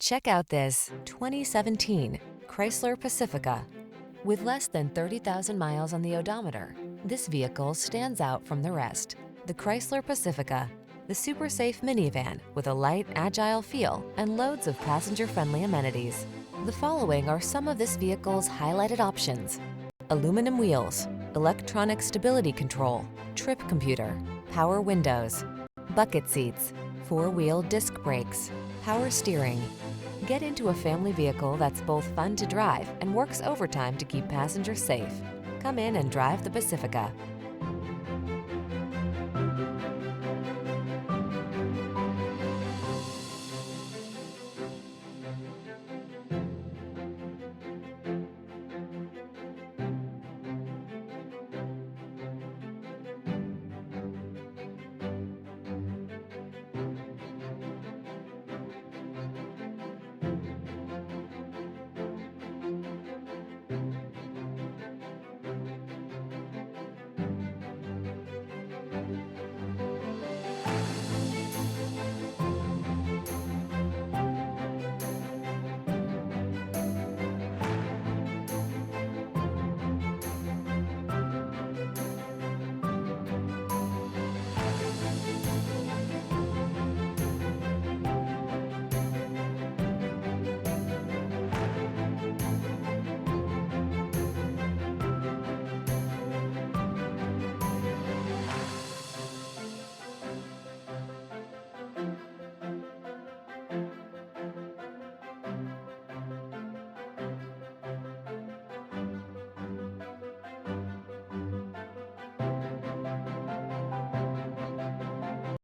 Check out this 2017 Chrysler Pacifica. With less than 30,000 miles on the odometer, this vehicle stands out from the rest. The Chrysler Pacifica, the super safe minivan with a light, agile feel and loads of passenger-friendly amenities. The following are some of this vehicle's highlighted options: aluminum wheels, electronic stability control, trip computer, power windows, bucket seats, four-wheel disc brakes, power steering. Get into a family vehicle that's both fun to drive and works overtime to keep passengers safe. Come in and drive the Pacifica.